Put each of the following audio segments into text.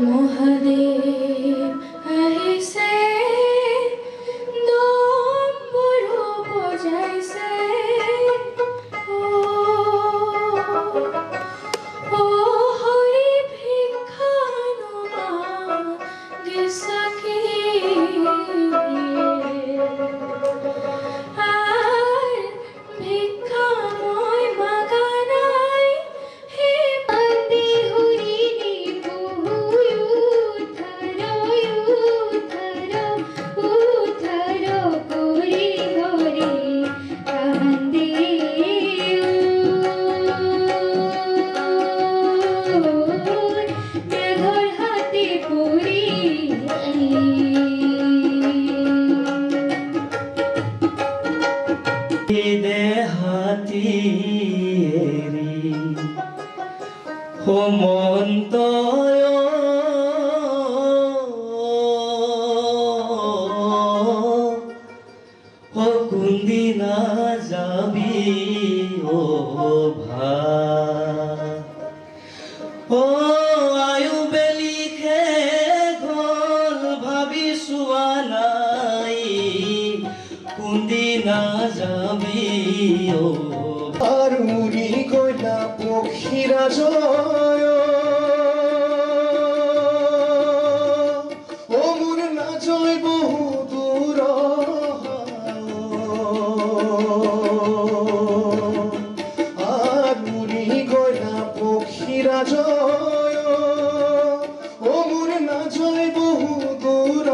মহাদেৱ আহিছে ডম্বৰু বজাইছে ও হৰি ভিক্ষা দিছাকি ভিক্ষা মই মাগা নাই হে বন্দী হুৰি দেহাতি হোমন্তয় কোনদিনা যাবি ও ভা ও আয়ু বেলিখে গল ভাবি চোৱা নাই কোনদিনা যাবি ও আর উড়ি গইলা পক্ষীরা জয় ও মোর না জয় বহু দূর আর উড়ি গইলা পক্ষীরা জয় ও মোর না জয় বহু দূর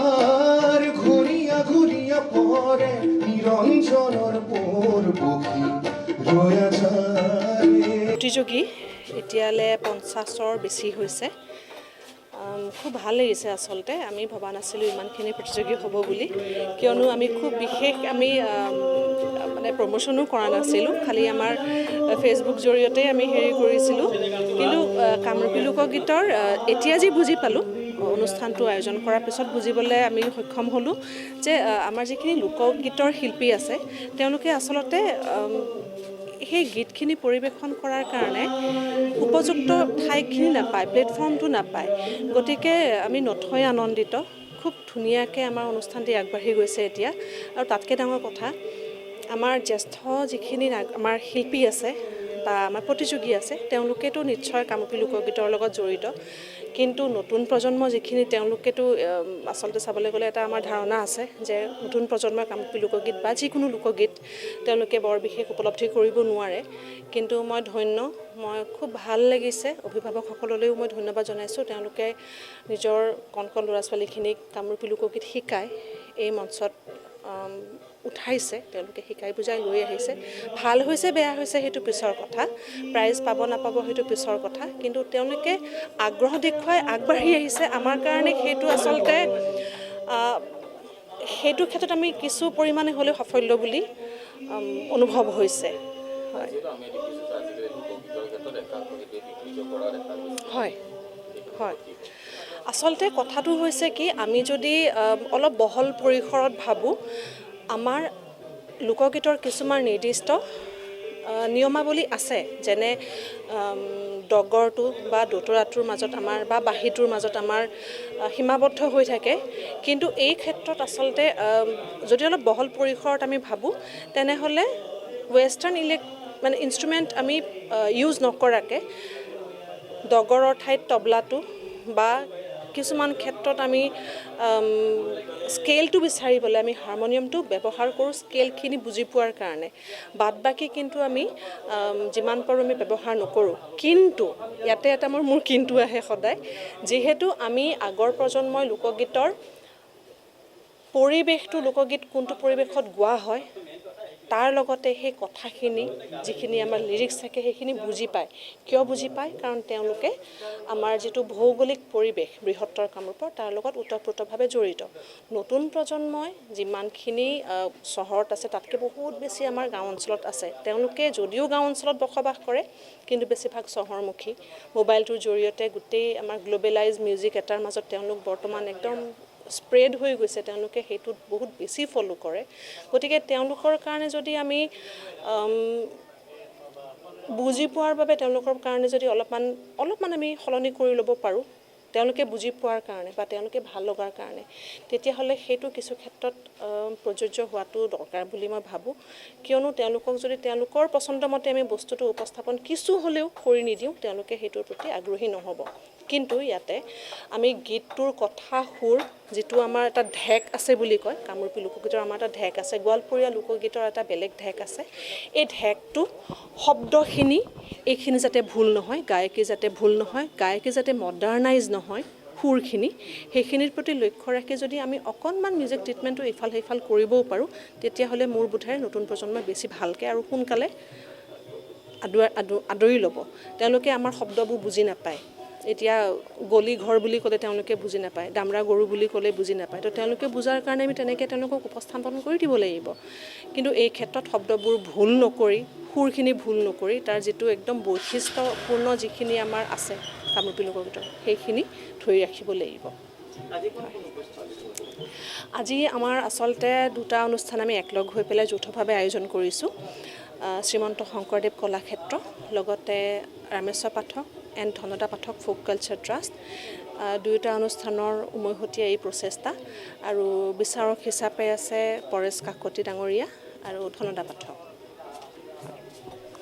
আর ঘুরিয়া ঘুরিয়া পরে নিৰঞ্জনৰ পোৰ বহি ৰয়া যায় প্ৰতিযোগী এতিয়ালৈ 50ৰ বেছি হৈছে খুব ভাল লাগিছে আচলতে আমি ভবা নাছিলোঁ ইমানখিনি প্ৰতিযোগী হ'ব বুলি কিয়নো আমি খুব বিশেষ আমি মানে প্ৰমোশ্যনো কৰা নাছিলোঁ খালি আমাৰ ফেচবুক জৰিয়তে আমি হেৰি কৰিছিলোঁ কিন্তু কামৰূপী লোকগীতৰ এতিয়া যি বুজি পালোঁ অনুষ্ঠানটো আয়োজন কৰাৰ পিছত বুজিবলৈ আমি সক্ষম হ'লোঁ যে আমাৰ যিখিনি লোকগীতৰ শিল্পী আছে তেওঁলোকে আচলতে সেই গীতখিনি পৰিৱেশন কৰাৰ কাৰণে উপযুক্ত ঠাইখিনি নাপায় প্লেটফৰ্মটো নাপায় গতিকে আমি নথৈ আনন্দিত খুব ধুনীয়াকৈ আমাৰ অনুষ্ঠানটি আগবাঢ়ি গৈছে এতিয়া আৰু তাতকৈ ডাঙৰ কথা আমাৰ জ্যেষ্ঠ যিখিনি আমাৰ শিল্পী আছে বা আমাৰ প্ৰতিযোগী আছে তেওঁলোকেতো নিশ্চয় কামৰূপী লোকগীতৰ লগত জড়িত কিন্তু নতুন প্ৰজন্ম যিখিনি তেওঁলোকেতো আচলতে চাবলৈ গ'লে এটা আমাৰ ধাৰণা আছে যে নতুন প্ৰজন্মৰ কামৰূপী লোকগীত বা যিকোনো লোকগীত তেওঁলোকে বৰ বিশেষ উপলব্ধি কৰিব নোৱাৰে কিন্তু মই ধন্য মই খুব ভাল লাগিছে অভিভাৱকসকললৈও মই ধন্যবাদ জনাইছোঁ তেওঁলোকে নিজৰ কণ কণ ল'ৰা ছোৱালীখিনিক কামৰূপী লোকগীত শিকাই এই মঞ্চত উঠাইছে তেওঁলোকে শিকাই বুজাই লৈ আহিছে ভাল হৈছে বেয়া হৈছে সেইটো পিছৰ কথা প্ৰাইজ পাব নাপাব সেইটো পিছৰ কথা কিন্তু তেওঁলোকে আগ্ৰহ দেখুৱাই আগবাঢ়ি আহিছে আমাৰ কাৰণে সেইটো আচলতে সেইটো ক্ষেত্ৰত আমি কিছু পৰিমাণে হ'লেও সাফল্য বুলি অনুভৱ হৈছে হয় হয় আচলতে কথাটো হৈছে কি আমি যদি অলপ বহল পৰিসৰত ভাবোঁ আমাৰ লোকগীতৰ কিছুমান নিৰ্দিষ্ট নিয়মাৱলী আছে যেনে ডগৰটো বা দোতৰাটোৰ মাজত আমাৰ বা বাঁহীটোৰ মাজত আমাৰ সীমাবদ্ধ হৈ থাকে কিন্তু এই ক্ষেত্ৰত আচলতে যদি অলপ বহল পৰিসৰত আমি ভাবোঁ তেনেহ'লে ৱেষ্টাৰ্ণ মানে ইনষ্ট্ৰুমেণ্ট আমি ইউজ নকৰাকৈ ডগৰৰ ঠাইত তবলাটো বা কিছুমান ক্ষেত্ৰত আমি স্কেলটো বিচাৰিবলৈ আমি হাৰমনিয়ামটো ব্যৱহাৰ কৰোঁ স্কেলখিনি বুজি পোৱাৰ কাৰণে বাদ বাকী কিন্তু আমি যিমান পাৰোঁ আমি ব্যৱহাৰ নকৰোঁ কিন্তু ইয়াতে এটা মোৰ কিন্তু আহে সদায় যিহেতু আমি আগৰ প্ৰজন্মই লোকগীতৰ পৰিৱেশটো লোকগীত কোনটো পৰিৱেশত গোৱা হয় তাৰ লগতে সেই কথাখিনি যিখিনি আমাৰ লিৰিক্স থাকে সেইখিনি বুজি পায় কিয় বুজি পায় কাৰণ তেওঁলোকে আমাৰ যিটো ভৌগোলিক পৰিৱেশ বৃহত্তৰ কামৰূপৰ তাৰ লগত ওতঃপ্ৰোতভাৱে জড়িত নতুন প্ৰজন্মই যিমানখিনি চহৰত আছে তাতকৈ বহুত বেছি আমাৰ গাঁও অঞ্চলত আছে তেওঁলোকে যদিও গাঁও অঞ্চলত বসবাস কৰে কিন্তু বেছিভাগ চহৰমুখী মোবাইলটোৰ জৰিয়তে গোটেই আমাৰ গ্লোবেলাইজ মিউজিক এটাৰ মাজত তেওঁলোক বৰ্তমান একদম স্প্ৰেড হৈ গৈছে তেওঁলোকে সেইটোত বহুত বেছি ফলো কৰে গতিকে তেওঁলোকৰ কাৰণে যদি আমি বুজি পোৱাৰ বাবে তেওঁলোকৰ কাৰণে যদি অলপমান আমি সলনি কৰি ল'ব পাৰোঁ, তেওঁলোকে বুজি পোৱাৰ কাৰণে বা তেওঁলোকে ভাল লগাৰ কাৰণে, তেতিয়াহ'লে সেইটো কিছু ক্ষেত্ৰত প্ৰযোজ্য হোৱাটো দৰকাৰ বুলি মই ভাবোঁ। কিয়নো তেওঁলোকক যদি তেওঁলোকৰ পচন্দ মতে আমি বস্তুটো উপস্থাপন কিছু হ'লেও কৰি নিদিওঁ, তেওঁলোকে সেইটোৰ প্ৰতি আগ্ৰহী নহ'ব। কিন্তু ইয়াতে আমি গীতটোৰ কথা সুৰ, যিটো আমাৰ এটা ঢেক আছে বুলি কয়, কামৰূপী লোকগীতৰ আমাৰ এটা ঢেক আছে, গোৱালপৰীয়া লোকগীতৰ এটা বেলেগ ঢেক আছে। এই ঢেকটো শব্দখিনি এইখিনি যাতে ভুল নহয়, গায়কী যাতে ভুল নহয়, গায়কী যাতে মডাৰ্ণাইজ নহয় সুৰখিনি, সেইখিনিৰ প্ৰতি লক্ষ্য ৰাখি যদি আমি অকণমান মিউজিক ট্ৰিটমেণ্টটো ইফাল সিফাল কৰিবও পাৰোঁ, তেতিয়াহ'লে মোৰ বোধেৰে নতুন প্ৰজন্মই বেছি ভালকৈ আৰু সোনকালে আদৰি ল'ব। তেওঁলোকে আমাৰ শব্দবোৰ বুজি নাপায়। এতিয়া গলি ঘৰ বুলি ক'লে তেওঁলোকে বুজি নাপায়, দামৰা গৰু বুলি ক'লে বুজি নাপায়। তো তেওঁলোকে বুজাৰ কাৰণে আমি তেনেকৈ তেওঁলোকক উপস্থাপন কৰি দিব লাগিব। কিন্তু এই ক্ষেত্ৰত শব্দবোৰ ভুল নকৰি, সুৰখিনি ভুল নকৰি, তাৰ যিটো একদম বৈশিষ্ট্যপূৰ্ণ যিখিনি আমাৰ আছে কামৰূপী লোকগীতৰ, সেইখিনি ধৰি ৰাখিব লাগিব। আজি আমাৰ আচলতে দুটা অনুষ্ঠান আমি একলগ হৈ পেলাই যৌথভাৱে আয়োজন কৰিছোঁ। শ্ৰীমন্ত শংকৰদেৱ কলাক্ষেত্ৰ, লগতে Rameshwar Pathak and Dhanada Pathak folk culture trust, দুয়োটা অনুষ্ঠানৰ উমৈহতীয়া এই প্ৰচেষ্টা। আৰু বিচাৰক হিচাপে আছে পৰেশ কাকতি ডাঙৰীয়া আৰু ধনদা পাঠক।